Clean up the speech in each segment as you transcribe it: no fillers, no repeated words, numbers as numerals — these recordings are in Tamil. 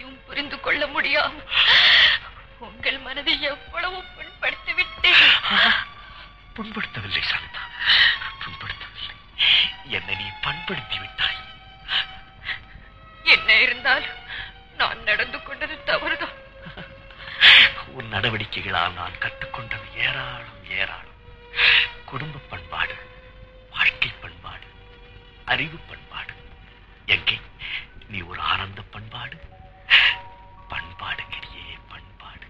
இனியும் புரிந்து கொள்ள முடியாம உங்கள் மனதை எவ்வளவு புண்படுத்தி விட்டேன். புண்படுத்தவில்லை சாந்தா, புண்படுத்தவில்லை. என்னை நீ பண்படுத்தி விட்டாய். என்ன இருந்தாலும் நான் நடந்து கொண்டது தவறுதான். உன் நடவடிக்கைகளால் நான் கற்றுக்கொண்டது ஏராளம் ஏராளம். குடும்ப பண்பாடு, வாழ்க்கை பண்பாடு, அறிவு பண்பாடு. எங்கே நீ ஒரு ஆனந்த பண்பாடு? பண்பாடு கிடையே பண்பாடு.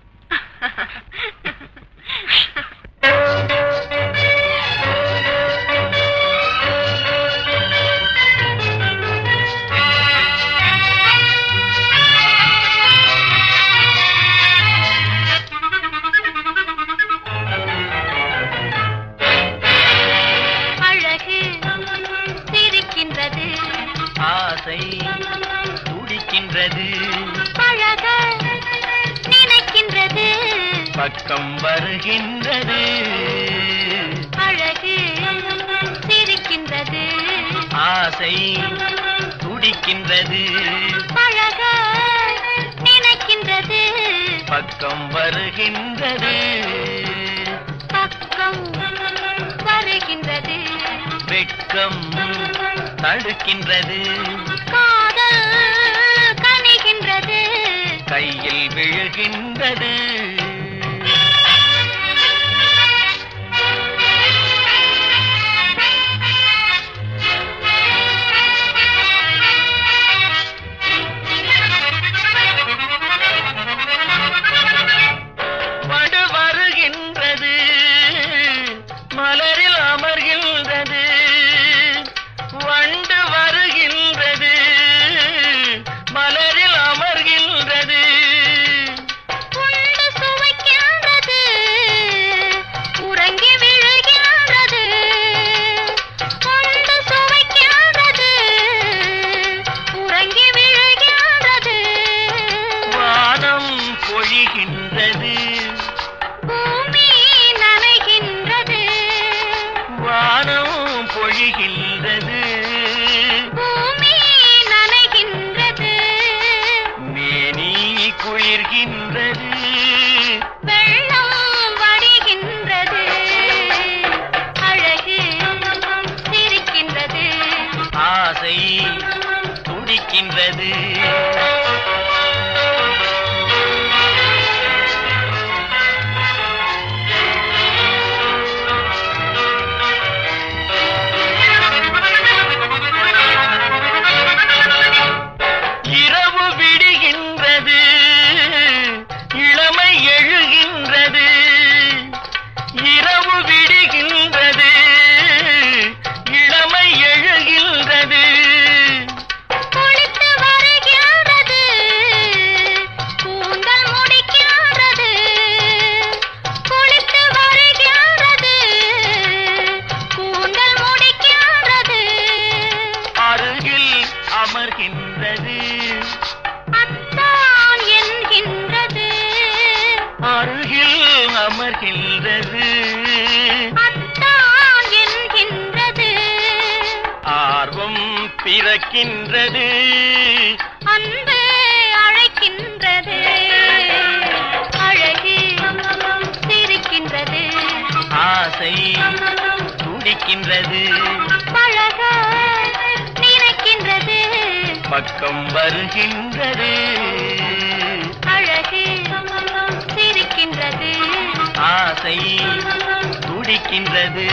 ஆசை துடிக்கின்றது, பழக நினைக்கின்றது, பக்கம் வருகின்றது. அழகு சிரிக்கின்றது, ஆசை துடிக்கின்றது, பழக நினைக்கின்றது, பக்கம் வருகின்றது. பக்கம் வருகின்றது, வெட்கம் தடுக்கின்றது, காதல் கனிகின்றது, கையில் விழுகின்றது. வடு வருகின்றது, மலரில் அமர்கின்றது. வண்டு வருகின்றது, மலரில் அமர்கின்றது. உண்டு சுவைக்கின்றது, உறங்கி விழுகின்றது. உண்டு சுவைக்கின்றது, உறங்கி விழுகின்றது. வானம் பொழிகின்றது, பூமி நனைகின்றது, வானம் பொழிகின்றது. பூமி நனைகின்றது. மேனி குளிர்கின்றது, வெள்ளம் வடிகின்றது, அழகு சிரிக்கின்றது, ஆசை துடிக்கின்றது. இரவு விடுகின்றது, இளமை எழுகின்றது. இரவு விடுகின்றது, இளமை எழுகின்றது. குளித்து வருகின்றது, கூந்தல் முடிக்கின்றது. குளித்து வருகின்றது, கூந்தல் முடிக்கின்றது. அருகில் அமர்கின்றது, அத்தான் என்கின்றது, அருகில் அமர்கின்றது. அத்தான் என்கின்றது. ஆர்வம் பிறக்கின்றது, அன்பு அழைக்கின்றது, அழகு சிரிக்கின்றது, ஆசை துடிக்கின்றது. பழக நினைக்கின்றது, பக்கம் வருகின்றது, அழகு சிரிக்கின்றது, ஆசை துடிக்கின்றது.